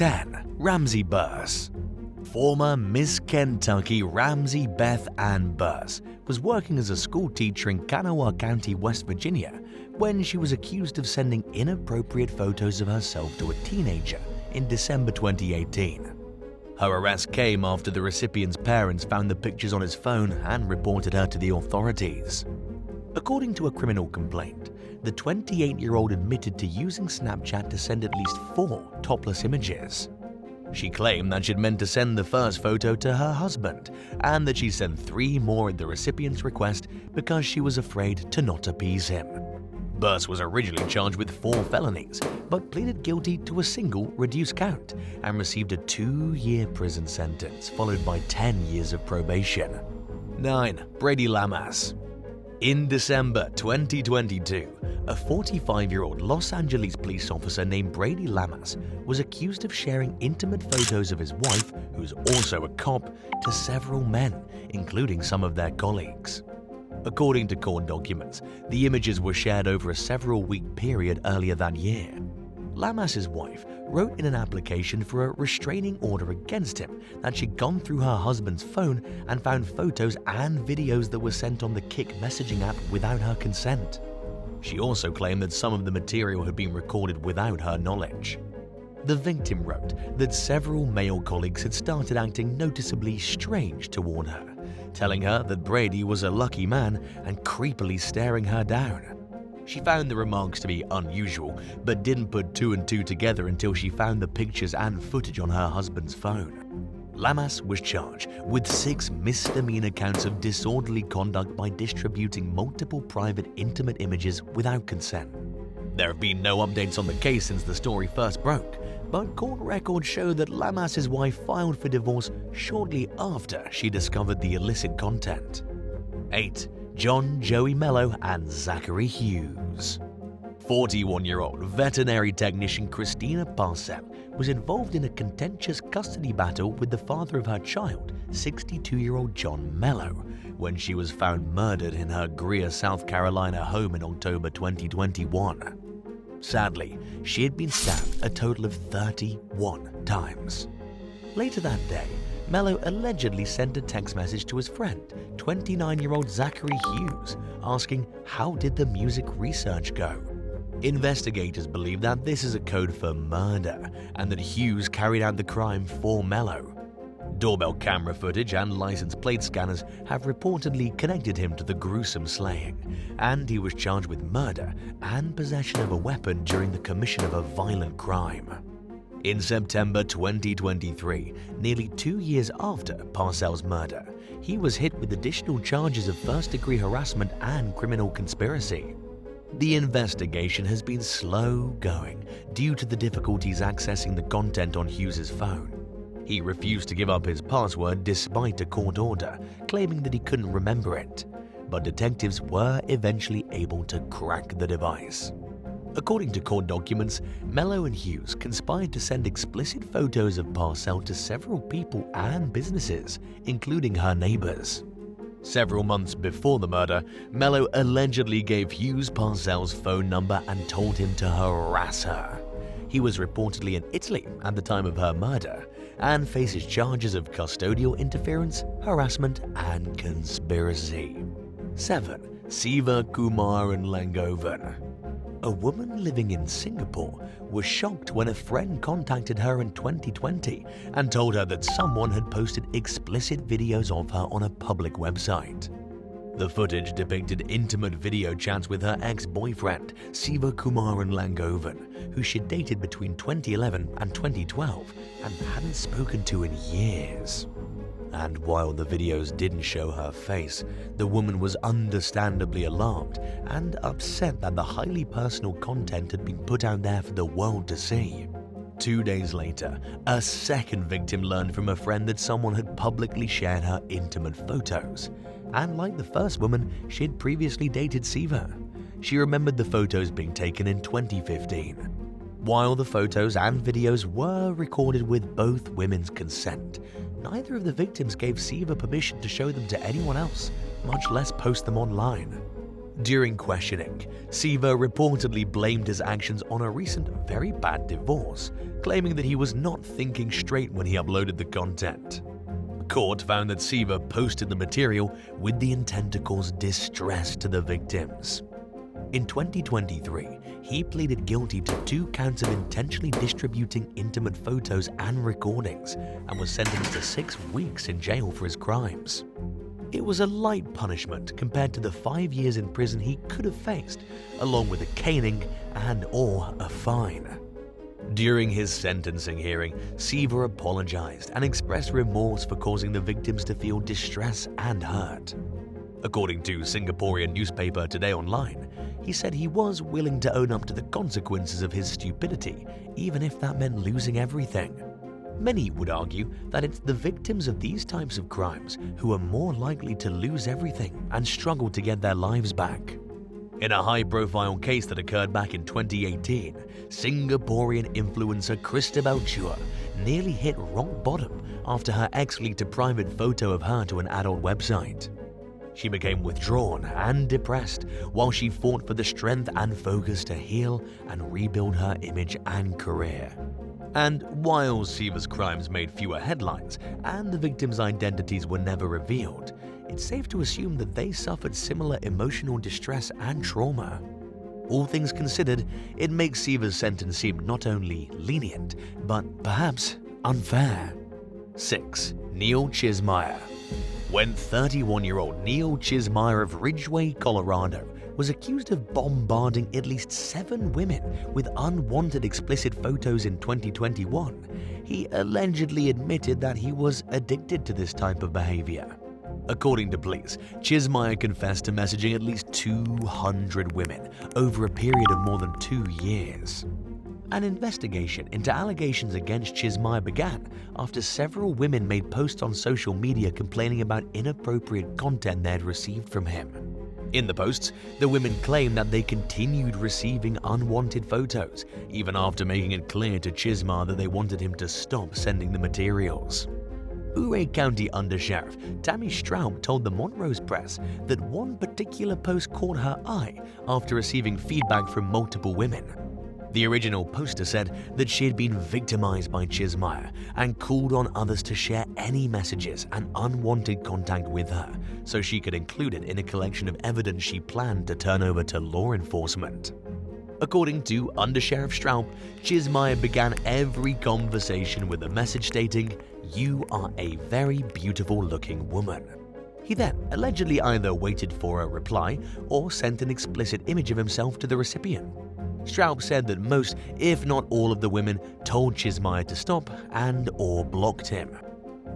10. Ramsey Bur. Former Miss Kentucky Ramsey Beth Ann Bur was working as a school teacher in Kanawha County, West Virginia, when she was accused of sending inappropriate photos of herself to a teenager in December 2018. Her arrest came after the recipient's parents found the pictures on his phone and reported her to the authorities. According to a criminal complaint, the 28-year-old admitted to using Snapchat to send at least 4 topless images. She claimed that she'd meant to send the first photo to her husband and that she sent 3 more at the recipient's request because she was afraid to not appease him. Bur was originally charged with 4 felonies, but pleaded guilty to a single reduced count and received a 2-year prison sentence followed by 10 years of probation. 9. Brady Lamas. In December 2022, a 45-year-old Los Angeles police officer named Brady Lamas was accused of sharing intimate photos of his wife, who's also a cop, to several men, including some of their colleagues. According to court documents, the images were shared over a several-week period earlier that year. Lamas's wife wrote in an application for a restraining order against him that she'd gone through her husband's phone and found photos and videos that were sent on the Kik messaging app without her consent. She also claimed that some of the material had been recorded without her knowledge. The victim wrote that several male colleagues had started acting noticeably strange toward her, telling her that Brady was a lucky man and creepily staring her down. She found the remarks to be unusual, but didn't put 2 and 2 together until she found the pictures and footage on her husband's phone. Lamas was charged with 6 misdemeanor counts of disorderly conduct by distributing multiple private intimate images without consent. There have been no updates on the case since the story first broke, but court records show that Lamas's wife filed for divorce shortly after she discovered the illicit content. 8. John Joey Melo and Zachary Hughes. 41-year-old veterinary technician Christina Parcell was involved in a contentious custody battle with the father of her child, 62-year-old John Melo, when she was found murdered in her Greer, South Carolina home in October 2021. Sadly, she had been stabbed a total of 31 times. Later that day, Melo allegedly sent a text message to his friend, 29-year-old Zachary Hughes, asking how did the music research go. Investigators believe that this is a code for murder and that Hughes carried out the crime for Melo. Doorbell camera footage and license plate scanners have reportedly connected him to the gruesome slaying, and he was charged with murder and possession of a weapon during the commission of a violent crime. In September 2023, nearly 2 years after Parcell's murder, he was hit with additional charges of first-degree harassment and criminal conspiracy. The investigation has been slow going due to the difficulties accessing the content on Hughes's phone. He refused to give up his password despite a court order, claiming that he couldn't remember it, but detectives were eventually able to crack the device. According to court documents, Melo and Hughes conspired to send explicit photos of Parcell to several people and businesses, including her neighbors. Several months before the murder, Melo allegedly gave Hughes Parcell's phone number and told him to harass her. He was reportedly in Italy at the time of her murder and faces charges of custodial interference, harassment, and conspiracy. 7. Sia Kumar Lango. A woman living in Singapore was shocked when a friend contacted her in 2020 and told her that someone had posted explicit videos of her on a public website. The footage depicted intimate video chats with her ex-boyfriend, Sia Kumar Lango, who she'd dated between 2011 and 2012 and hadn't spoken to in years. And while the videos didn't show her face, the woman was understandably alarmed and upset that the highly personal content had been put out there for the world to see. 2 days later, a second victim learned from a friend that someone had publicly shared her intimate photos. And like the first woman, she'd previously dated Sia. She remembered the photos being taken in 2015. While the photos and videos were recorded with both women's consent, neither of the victims gave Sia permission to show them to anyone else, much less post them online. During questioning, Sia reportedly blamed his actions on a recent very bad divorce, claiming that he was not thinking straight when he uploaded the content. Court found that Sia posted the material with the intent to cause distress to the victims. In 2023, he pleaded guilty to 2 counts of intentionally distributing intimate photos and recordings and was sentenced to 6 weeks in jail for his crimes. It was a light punishment compared to the 5 years in prison he could have faced, along with a caning and/or a fine. During his sentencing hearing, Sia apologized and expressed remorse for causing the victims to feel distress and hurt. According to Singaporean newspaper Today Online, he said he was willing to own up to the consequences of his stupidity, even if that meant losing everything. Many would argue that it's the victims of these types of crimes who are more likely to lose everything and struggle to get their lives back. In a high-profile case that occurred back in 2018, Singaporean influencer Christabel Chua nearly hit rock bottom after her ex leaked a private photo of her to an adult website. She became withdrawn and depressed while she fought for the strength and focus to heal and rebuild her image and career. And while Sia's crimes made fewer headlines and the victims' identities were never revealed, it's safe to assume that they suffered similar emotional distress and trauma. All things considered, it makes Sia's sentence seem not only lenient, but perhaps unfair. 6. Neil Chism. When 31-year-old Neil Chism of Ridgway, Colorado, was accused of bombarding at least 7 women with unwanted explicit photos in 2021, he allegedly admitted that he was addicted to this type of behavior. According to police, Chism confessed to messaging at least 200 women over a period of more than 2 years. An investigation into allegations against Chism began after several women made posts on social media complaining about inappropriate content they had received from him. In the posts, the women claimed that they continued receiving unwanted photos, even after making it clear to Chism that they wanted him to stop sending the materials. Ouray County Undersheriff Tammy Straub told the Montrose Press that one particular post caught her eye after receiving feedback from multiple women. The original poster said that she had been victimized by Chism and called on others to share any messages and unwanted contact with her so she could include it in a collection of evidence she planned to turn over to law enforcement. According to Undersheriff Straub, Chism began every conversation with a message stating, "You are a very beautiful looking woman." He then allegedly either waited for a reply or sent an explicit image of himself to the recipient. Straub said that most, if not all of the women told Chism to stop and/or blocked him.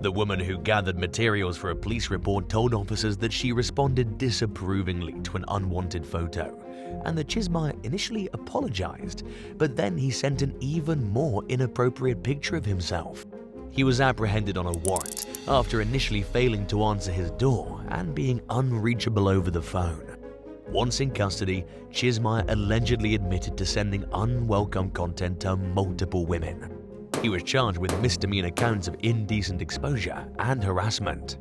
The woman who gathered materials for a police report told officers that she responded disapprovingly to an unwanted photo, and that Chism initially apologized, but then he sent an even more inappropriate picture of himself. He was apprehended on a warrant after initially failing to answer his door and being unreachable over the phone. Once in custody, Chism allegedly admitted to sending unwelcome content to multiple women. He was charged with misdemeanor counts of indecent exposure and harassment.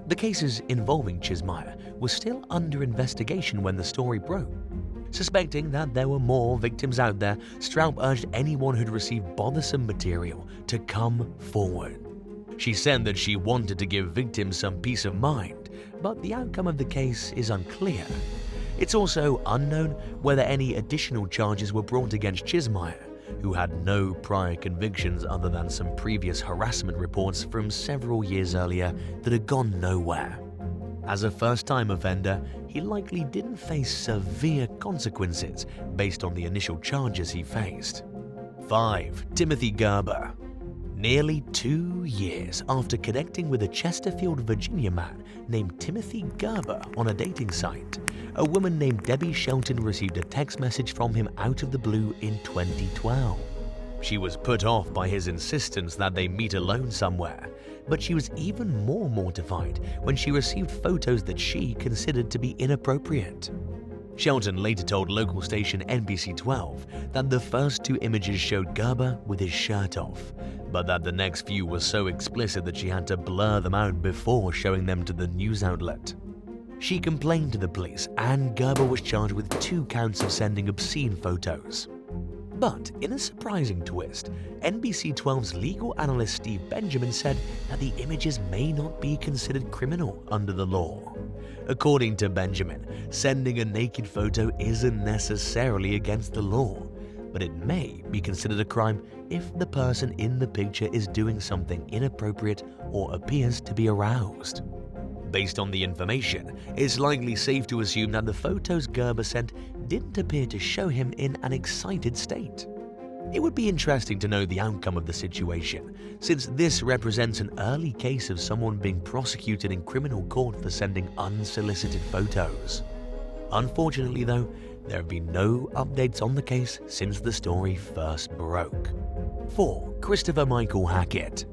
The cases involving Chism were still under investigation when the story broke. Suspecting that there were more victims out there, Straub urged anyone who'd received bothersome material to come forward. She said that she wanted to give victims some peace of mind, but the outcome of the case is unclear. It's also unknown whether any additional charges were brought against Chism, who had no prior convictions other than some previous harassment reports from several years earlier that had gone nowhere. As a first-time offender, he likely didn't face severe consequences based on the initial charges he faced. 5. Timothy Gerber. Nearly 2 years after connecting with a Chesterfield, Virginia man named Timothy Gerber on a dating site, a woman named Debbie Shelton received a text message from him out of the blue in 2012. She was put off by his insistence that they meet alone somewhere, but she was even more mortified when she received photos that she considered to be inappropriate. Shelton later told local station NBC 12 that the first 2 images showed Gerber with his shirt off, but that the next few were so explicit that she had to blur them out before showing them to the news outlet. She complained to the police, and Gerber was charged with 2 counts of sending obscene photos. But in a surprising twist, NBC 12's legal analyst Steve Benjamin said that the images may not be considered criminal under the law. According to Benjamin, sending a naked photo isn't necessarily against the law, but it may be considered a crime if the person in the picture is doing something inappropriate or appears to be aroused. Based on the information, it's likely safe to assume that the photos Gerber sent didn't appear to show him in an excited state. It would be interesting to know the outcome of the situation, since this represents an early case of someone being prosecuted in criminal court for sending unsolicited photos. Unfortunately though, there have been no updates on the case since the story first broke. 4. Christopher Michael Hackit.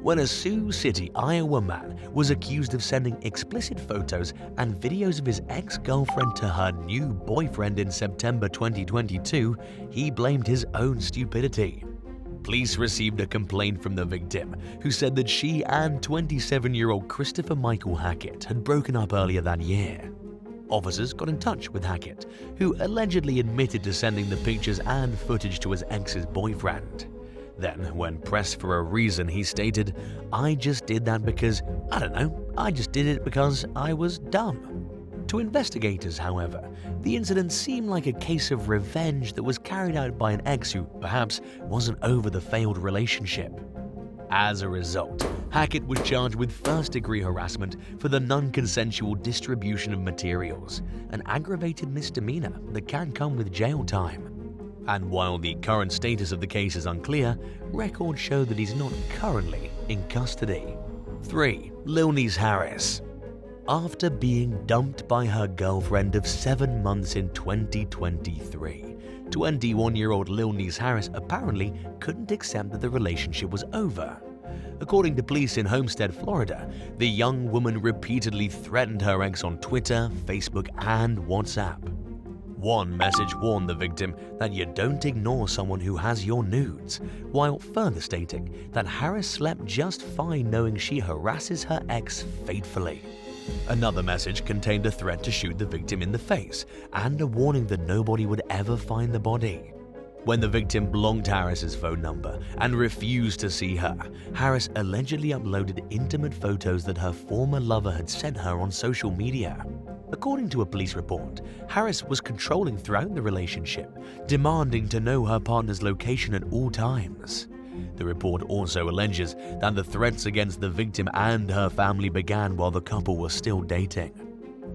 When a Sioux City, Iowa man was accused of sending explicit photos and videos of his ex-girlfriend to her new boyfriend in September 2022, he blamed his own stupidity. Police received a complaint from the victim, who said that she and 27-year-old Christopher Michael Hackit had broken up earlier that year. Officers got in touch with Hackit, who allegedly admitted to sending the pictures and footage to his ex's boyfriend. Then, when pressed for a reason, he stated, "I just did that because, I don't know, I just did it because I was dumb." To investigators, however, the incident seemed like a case of revenge that was carried out by an ex who perhaps wasn't over the failed relationship. As a result, Hackit was charged with first-degree harassment for the non-consensual distribution of materials, an aggravated misdemeanor that can come with jail time. And while the current status of the case is unclear, records show that he's not currently in custody. 3. Lil Niece Harris. After being dumped by her girlfriend of 7 months in 2023, 21-year-old Lil Niece Harris apparently couldn't accept that the relationship was over. According to police in Homestead, Florida, the young woman repeatedly threatened her ex on Twitter, Facebook, and WhatsApp. One message warned the victim that you don't ignore someone who has your nudes, while further stating that Harris slept just fine knowing she harasses her ex faithfully. Another message contained a threat to shoot the victim in the face and a warning that nobody would ever find the body. When the victim blocked Harris's phone number and refused to see her, Harris allegedly uploaded intimate photos that her former lover had sent her on social media. According to a police report, Harris was controlling throughout the relationship, demanding to know her partner's location at all times. The report also alleges that the threats against the victim and her family began while the couple was still dating.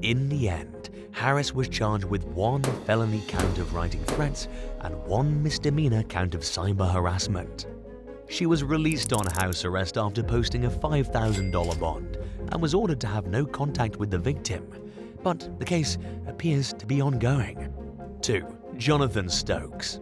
In the end, Harris was charged with 1 felony count of writing threats and 1 misdemeanor count of cyber harassment. She was released on house arrest after posting a $5,000 bond and was ordered to have no contact with the victim. But the case appears to be ongoing. 2. Jonathan Stokes.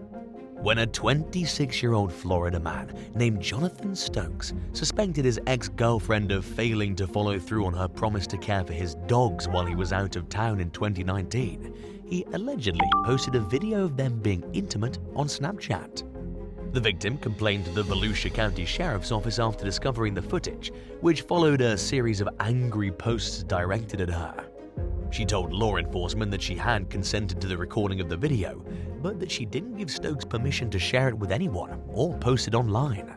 When a 26-year-old Florida man named Jonathan Stokes suspected his ex-girlfriend of failing to follow through on her promise to care for his dogs while he was out of town in 2019, he allegedly posted a video of them being intimate on Snapchat. The victim complained to the Volusia County Sheriff's Office after discovering the footage, which followed a series of angry posts directed at her. She told law enforcement that she had consented to the recording of the video, but that she didn't give Stokes permission to share it with anyone or post it online.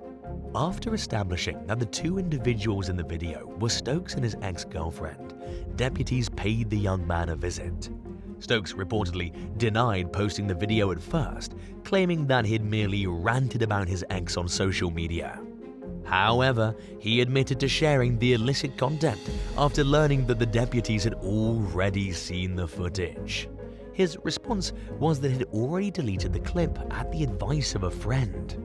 After establishing that the 2 individuals in the video were Stokes and his ex-girlfriend, deputies paid the young man a visit. Stokes reportedly denied posting the video at first, claiming that he'd merely ranted about his ex on social media. However, he admitted to sharing the illicit content after learning that the deputies had already seen the footage. His response was that he'd already deleted the clip at the advice of a friend.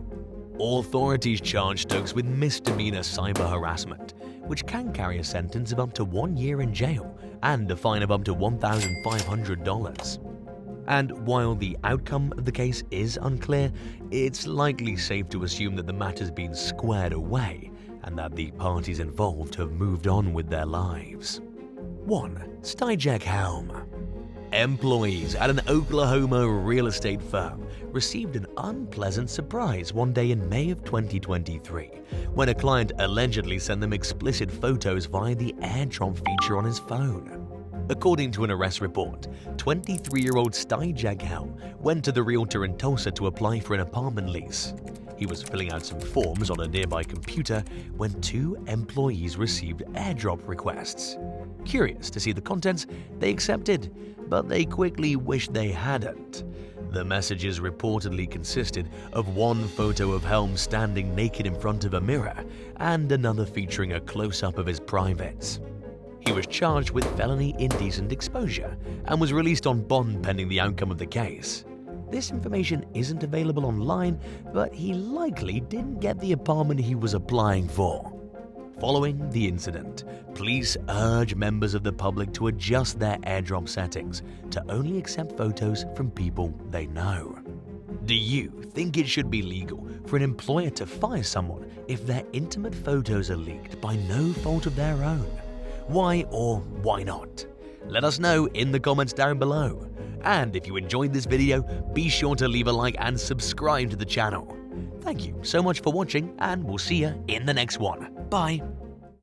Authorities charged Stokes with misdemeanor cyber harassment, which can carry a sentence of up to 1 year in jail and a fine of up to $1,500. And while the outcome of the case is unclear, it's likely safe to assume that the matter's been squared away and that the parties involved have moved on with their lives. 1. Jack Halm. Employees at an Oklahoma real estate firm received an unpleasant surprise one day in May of 2023 when a client allegedly sent them explicit photos via the AirDrop feature on his phone. According to an arrest report, 23-year-old Jack Halm went to the realtor in Tulsa to apply for an apartment lease. He was filling out some forms on a nearby computer when two employees received airdrop requests. Curious to see the contents, they accepted, but they quickly wished they hadn't. The messages reportedly consisted of one photo of Halm standing naked in front of a mirror and another featuring a close-up of his privates. He was charged with felony indecent exposure and was released on bond pending the outcome of the case. This information isn't available online, but he likely didn't get the apartment he was applying for. Following the incident, police urge members of the public to adjust their airdrop settings to only accept photos from people they know. Do you think it should be legal for an employer to fire someone if their intimate photos are leaked by no fault of their own? Why or why not? Let us know in the comments down below. And if you enjoyed this video, be sure to leave a like and subscribe to the channel. Thank you so much for watching, and we'll see you in the next one. Bye.